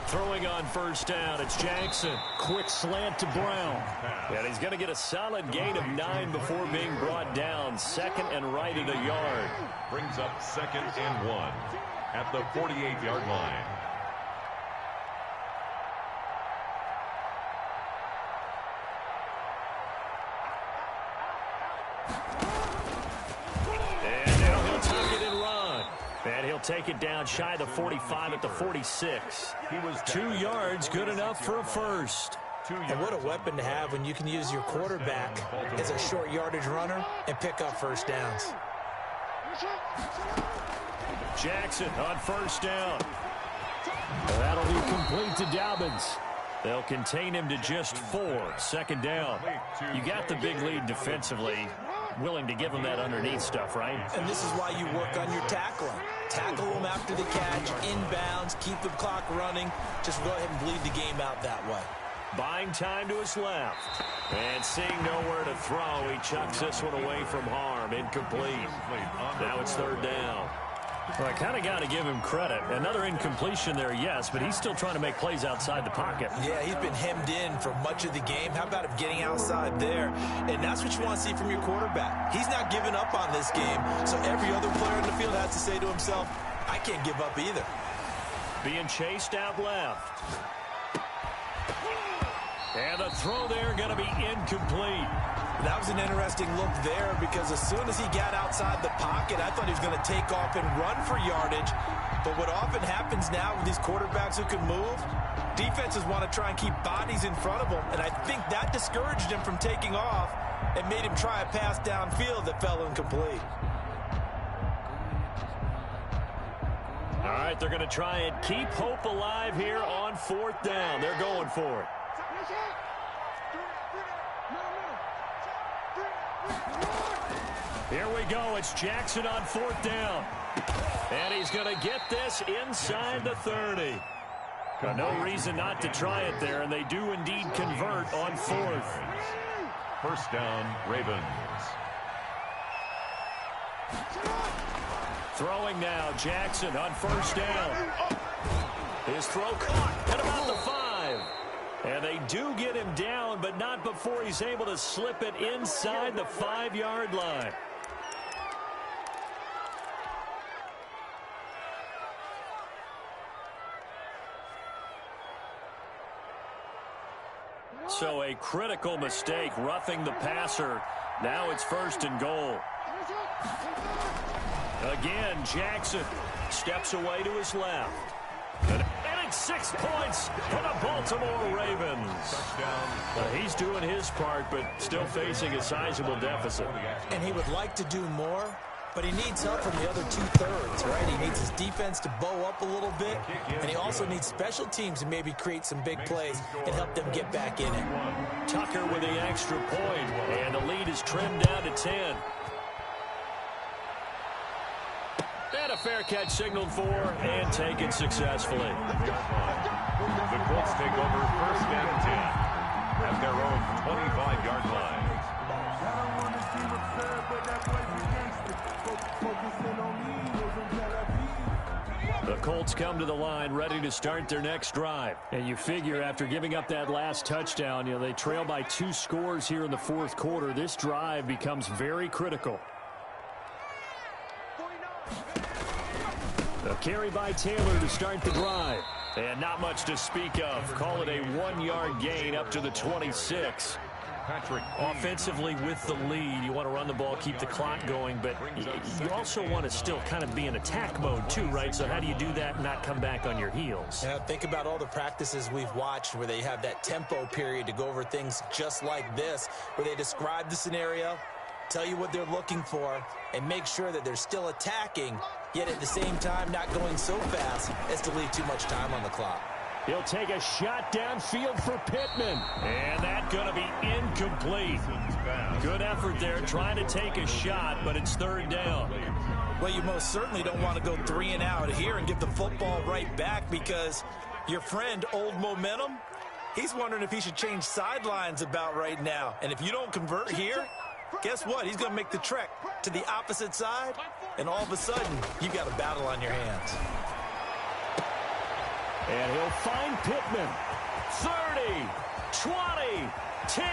Throwing on 1st down, it's Jackson. Quick slant to Brown. And he's going to get a solid gain of 9 before being brought down. 2nd and right at a yard. Brings up 2nd and 1 at the 48-yard line. And he'll take it down shy of the 45 at the 46. He was 2 yards, good enough for a 1st. And what a weapon to have when you can use your quarterback as a short yardage runner and pick up 1st downs. Jackson on 1st down. That'll be complete to Dobbins. They'll contain him to just 4. 2nd down. You got the big lead defensively. Willing to give him that underneath stuff, right? And this is why you work on your tackling. Tackle them after the catch, inbounds, keep the clock running. Just go ahead and bleed the game out that way. Buying time to his left. And seeing nowhere to throw, he chucks this one away from harm. Incomplete. Now it's 3rd down. Well, I kind of got to give him credit. Another incompletion there, yes, but he's still trying to make plays outside the pocket. Yeah, he's been hemmed in for much of the game. How about him getting outside there? And that's what you want to see from your quarterback. He's not giving up on this game, so every other player in the field has to say to himself, I can't give up either. Being chased out left. And the throw there going to be incomplete. That was an interesting look there because as soon as he got outside the pocket, I thought he was going to take off and run for yardage. But what often happens now with these quarterbacks who can move, defenses want to try and keep bodies in front of them. And I think that discouraged him from taking off and made him try a pass downfield that fell incomplete. All right, they're going to try and keep hope alive here on 4th down. They're going for it. Here we go. It's Jackson on 4th down. And he's going to get this inside the 30. No reason not to try it there, and they do indeed convert on 4th. 1st down, Ravens. Throwing now, Jackson on 1st down. His throw caught at about the 5. And they do get him down, but not before he's able to slip it inside the 5-yard line. So a critical mistake, roughing the passer. Now it's 1st and goal. Again, Jackson steps away to his left. And it's 6 points for the Baltimore Ravens. He's doing his part, but still facing a sizable deficit. And he would like to do more, but he needs help from the other 2/3, right? He needs his defense to bow up a little bit, and he also needs special teams to maybe create some big plays and help them get back in it. Tucker with the extra point, and the lead is trimmed down to 10. And a fair catch signaled for and taken successfully. The Colts take over 1st and 10 at their own 25-yard line. The Colts come to the line ready to start their next drive. And you figure after giving up that last touchdown, they trail by 2 scores here in the 4th quarter. This drive becomes very critical. A carry by Taylor to start the drive. And not much to speak of. Call it a 1-yard gain up to the 26. Offensively with the lead, you want to run the ball, keep the clock going, but you also want to still kind of be in attack mode too, right? So how do you do that and not come back on your heels? Yeah, think about all the practices we've watched where they have that tempo period to go over things just like this, where they describe the scenario, tell you what they're looking for, and make sure that they're still attacking, yet at the same time not going so fast as to leave too much time on the clock. He'll take a shot downfield for Pittman. And that's going to be incomplete. Good effort there trying to take a shot, but it's third down. Well, you most certainly don't want to go 3 and out here and get the football right back because your friend, Old Momentum, he's wondering if he should change sidelines about right now. And if you don't convert here, guess what? He's going to make the trek to the opposite side, and all of a sudden, you've got a battle on your hands. And he'll find Pittman. 30, 20, 10.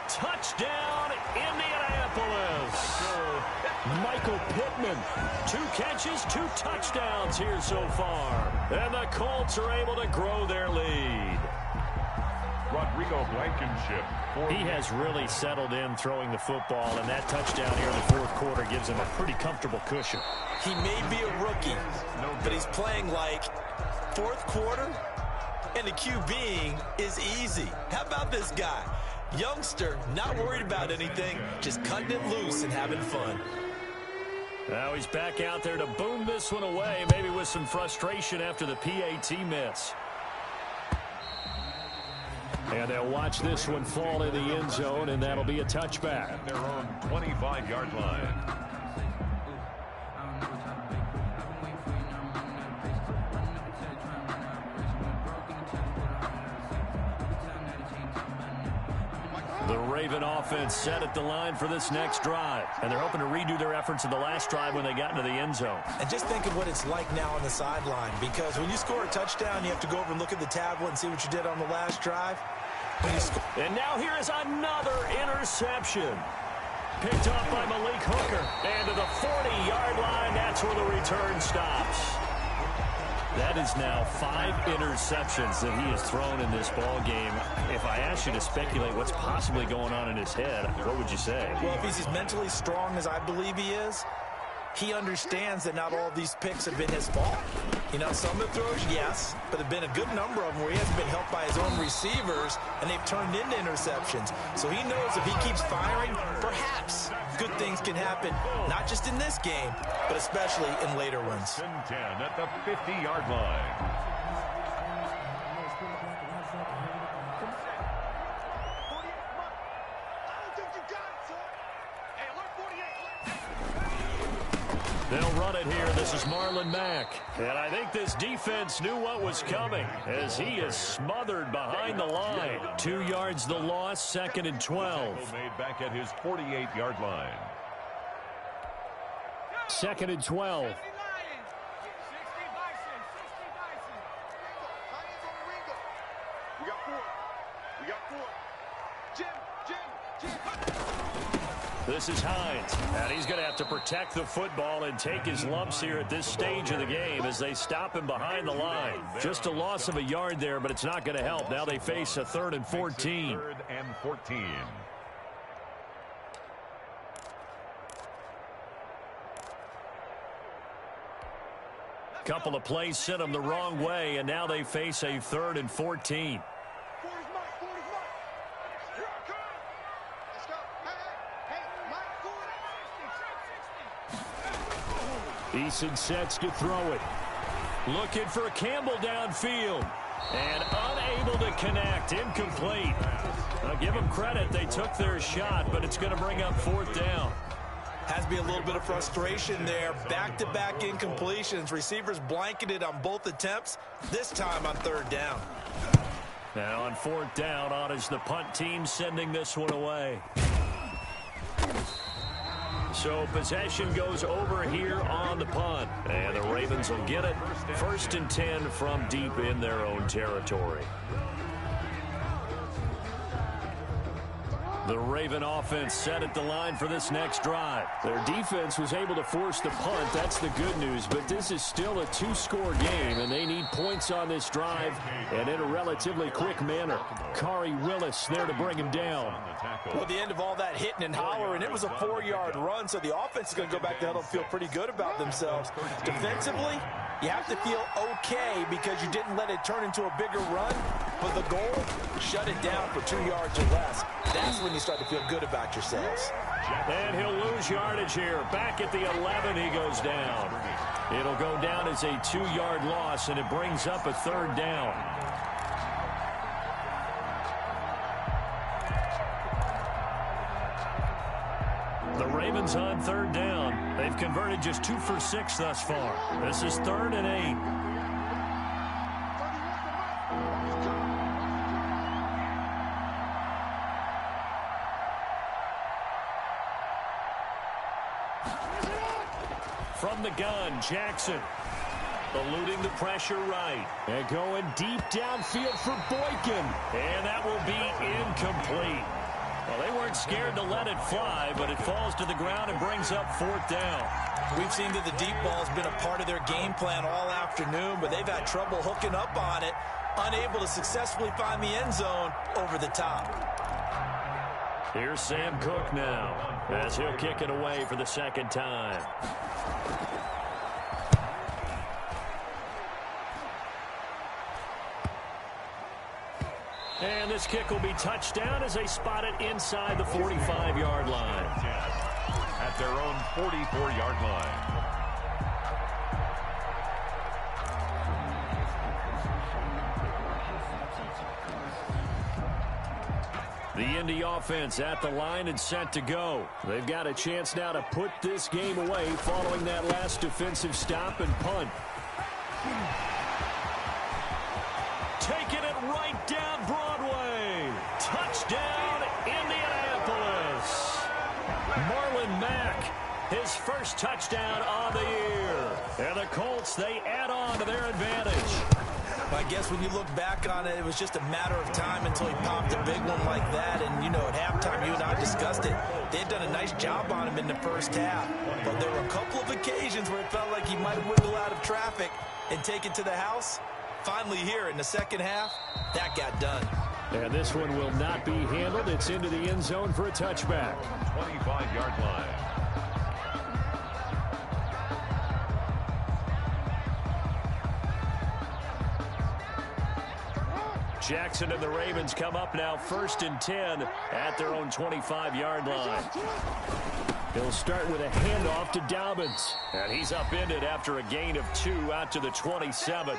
Touchdown, Indianapolis. Michael Pittman. 2 catches, 2 touchdowns here so far. And the Colts are able to grow their lead. Rodrigo Blankenship. He has really settled in throwing the football, and that touchdown here in the fourth quarter gives him a pretty comfortable cushion. He may be a rookie, but he's playing like fourth quarter, and the QBing is easy. How about this guy? Youngster, not worried about anything, just cutting it loose and having fun. Now he's back out there to boom this one away, maybe with some frustration after the PAT miss. And they'll watch this one fall in the end zone, and that'll be a touchback. At their own 25-yard line. The Raven offense set at the line for this next drive. And they're hoping to redo their efforts in the last drive when they got into the end zone. And just think of what it's like now on the sideline, because when you score a touchdown, you have to go over and look at the tablet and see what you did on the last drive. And now here is another interception. Picked up by Malik Hooker. And to the 40-yard line, that's where the return stops. That is now 5 interceptions that he has thrown in this ball game. If I asked you to speculate what's possibly going on in his head, what would you say? Well, if he's as mentally strong as I believe he is, he understands that not all of these picks have been his fault. You know, some of the throws, yes, but there have been a good number of them where he hasn't been helped by his own receivers, and they've turned into interceptions. So he knows if he keeps firing, perhaps good things can happen, not just in this game, but especially in later ones. 10 at the 50-yard line. They'll run it here. This is Marlon Mack. And I think this defense knew what was coming as he is smothered behind the line. 2 yards the loss, 2nd and 12. Made back at his 48-yard line. 2nd and 12. We got 4. We got 4. Jim. This is Hines, and he's going to have to protect the football and take his lumps here at this stage of the game as they stop him behind the line. Just a loss of a yard there, but it's not going to help. Now they face a 3rd and 14. 3rd and 14. Couple of plays sent them the wrong way, and now they face a 3rd and 14. Eason sets to throw it. Looking for Campbell downfield. And unable to connect. Incomplete. I'll give them credit. They took their shot, but it's going to bring up 4th down. Has to be a little bit of frustration there. Back-to-back incompletions. Receivers blanketed on both attempts, this time on 3rd down. Now on 4th down, on is the punt team sending this one away. So possession goes over here on the punt. And the Ravens will get it. 1st and 10 from deep in their own territory. The Raven offense set at the line for this next drive. Their defense was able to force the punt. That's the good news. But this is still a two-score game, and they need points on this drive and in a relatively quick manner. Khari Willis there to bring him down. Well, the end of all that hitting and hollering, it was a 4-yard run, so the offense is going to go back to huddle and feel pretty good about themselves. Defensively, you have to feel okay because you didn't let it turn into a bigger run. But the goal, shut it down for 2 yards or less. That's when you start to feel good about yourselves. And he'll lose yardage here. Back at the 11, he goes down. It'll go down as a 2-yard loss, and it brings up a 3rd down. The Ravens on 3rd down. They've converted just 2 for 6 thus far. This is 3rd and 8. From the gun, Jackson. Eluding the pressure right. And going deep downfield for Boykin. And that will be incomplete. Well, they weren't scared to let it fly, but it falls to the ground and brings up 4th down. We've seen that the deep ball has been a part of their game plan all afternoon, but they've had trouble hooking up on it, unable to successfully find the end zone over the top. Here's Sam Cook now, as he'll kick it away for the 2nd time. And this kick will be touched down as they spot it inside the 45-yard line. At their own 44-yard line. The Indy offense at the line and set to go. They've got a chance now to put this game away following that last defensive stop and punt. Taking it right down Broadway. Touchdown, Indianapolis. Marlon Mack, his first touchdown on the year. And the Colts, they add on to their advantage. I guess when you look back on it, it was just a matter of time until he popped a big one like that. And, you know, at halftime, you and I discussed it. They had done a nice job on him in the first half. But there were a couple of occasions where it felt like he might wiggle out of traffic and take it to the house. Finally here in the second half, that got done. And this one will not be handled. It's into the end zone for a touchback. 25-yard line. Jackson and the Ravens come up now 1st and 10 at their own 25-yard line. He'll start with a handoff to Dobbins. And he's upended after a gain of 2 out to the 27.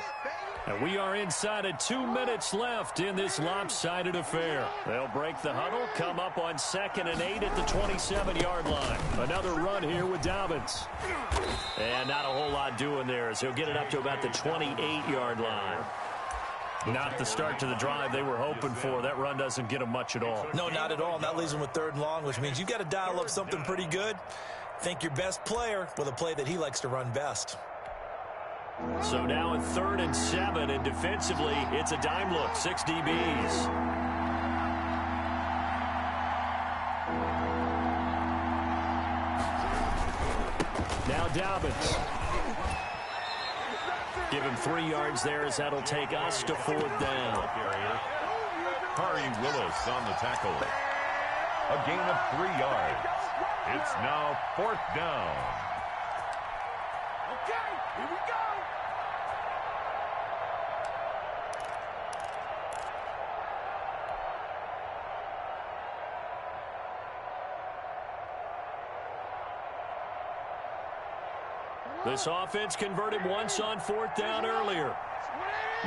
And we are inside of 2 minutes left in this lopsided affair. They'll break the huddle, come up on 2nd and 8 at the 27-yard line. Another run here with Dobbins. And not a whole lot doing there as he'll get it up to about the 28-yard line. Not the start to the drive they were hoping for. That run doesn't get them much at all. No, not at all. And that leaves them with 3rd and long, which means you've got to dial up something pretty good. Think your best player with a play that he likes to run best. So now at 3rd and 7, and defensively, it's a dime look, 6 DBs. Now Dobbins. Give him 3 yards there as that'll take us to 4th down. Khari Willis on the tackle. A gain of 3 yards. It's now 4th down. Okay, here we go. This offense converted once on 4th down earlier.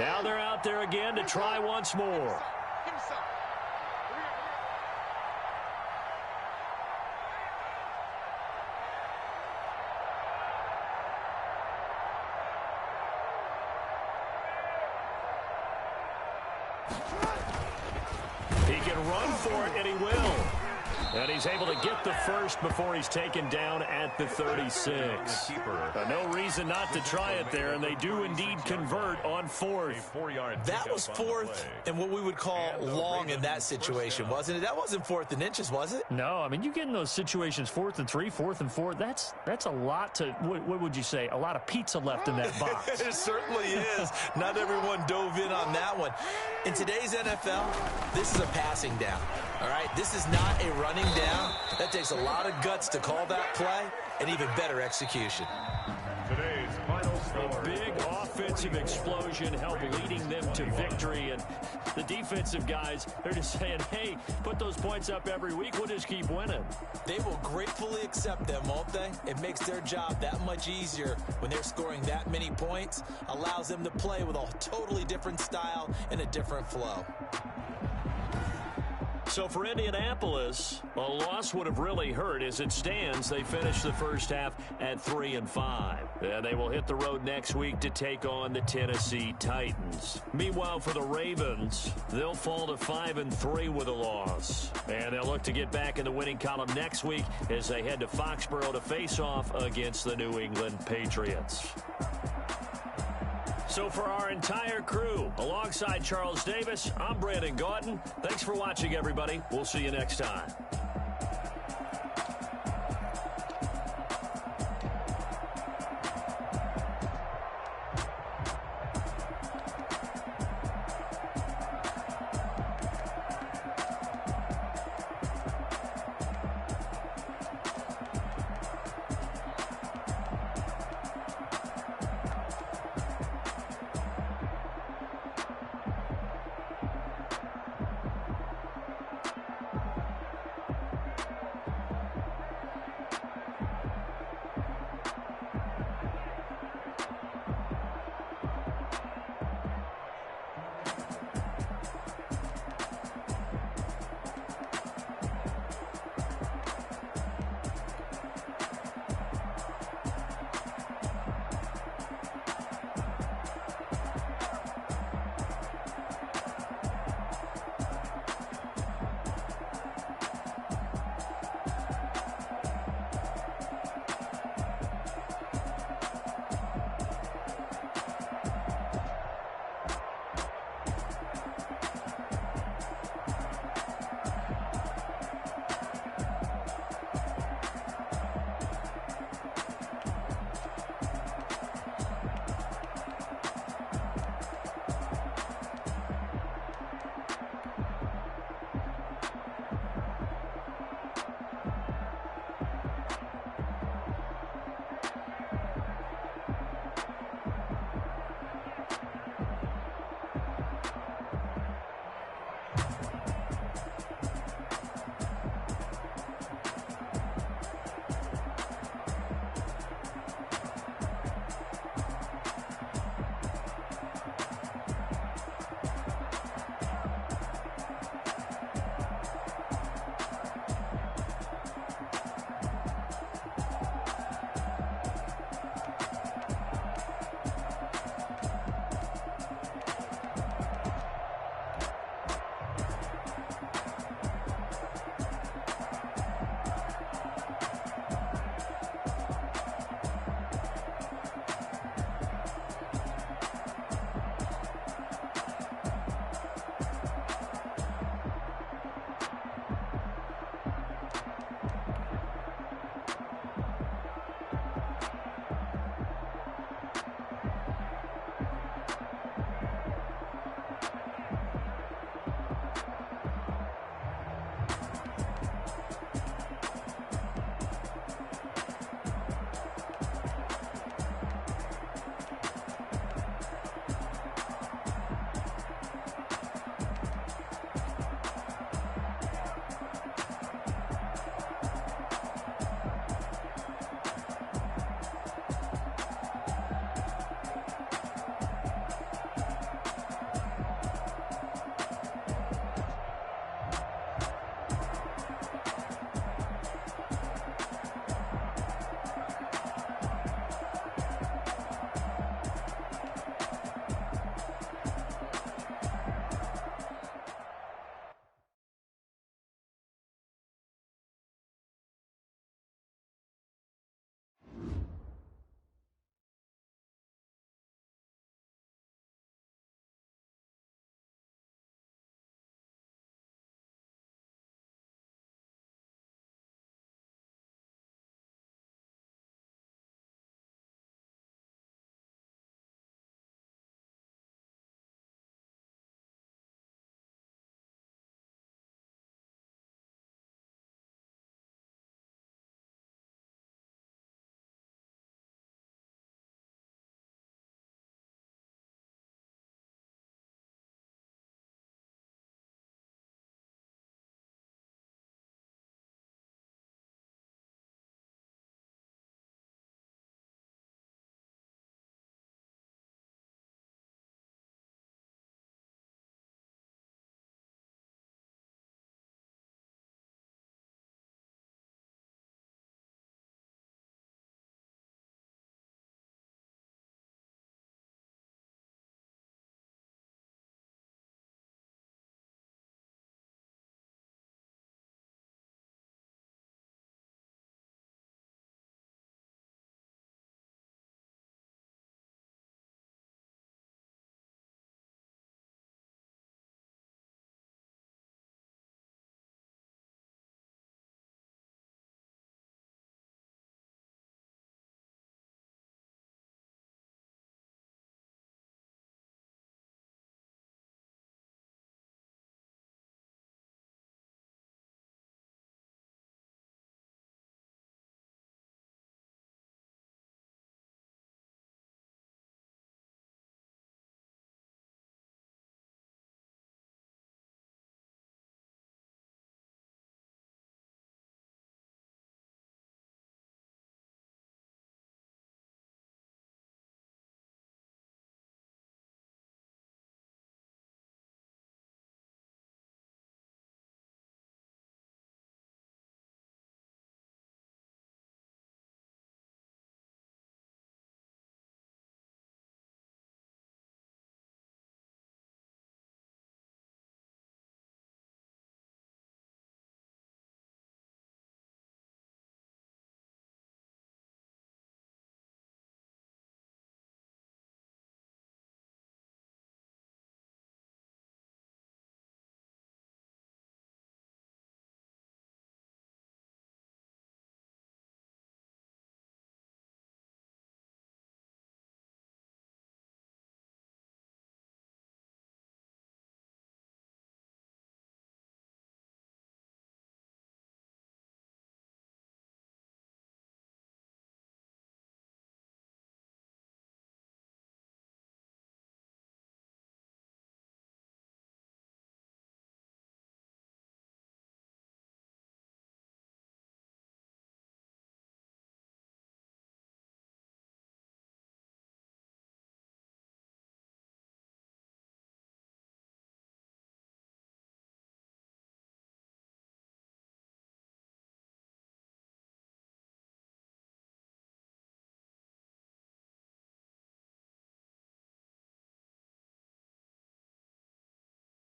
Now they're out there again to try once more. He can run for it, and he will. And he's able to get the first before he's taken down at the 36. No reason not to try it there, and they do indeed convert on fourth. That was fourth and what we would call long in that situation, wasn't it? That wasn't 4th and inches, was it? No, I mean, you get in those situations 4th and 3, 4th and 4. That's a lot to, what would you say, a lot of pizza left in that box. It certainly is. Not everyone dove in on that one. In today's NFL, this is a passing down. All right, this is not a running down. That takes a lot of guts to call that play and even better execution. Today's final score. A big offensive explosion helped leading them to victory, and the defensive guys, they're just saying, hey, put those points up every week, we'll just keep winning. They will gratefully accept them, won't they? It makes their job that much easier when they're scoring that many points, allows them to play with a totally different style and a different flow. So for Indianapolis, a loss would have really hurt. As it stands, they finished the first half at 3-5. And they will hit the road next week to take on the Tennessee Titans. Meanwhile, for the Ravens, they'll fall to 5-3 with a loss. And they'll look to get back in the winning column next week as they head to Foxborough to face off against the New England Patriots. So for our entire crew, alongside Charles Davis, I'm Brandon Gautin. Thanks for watching, everybody. We'll see you next time.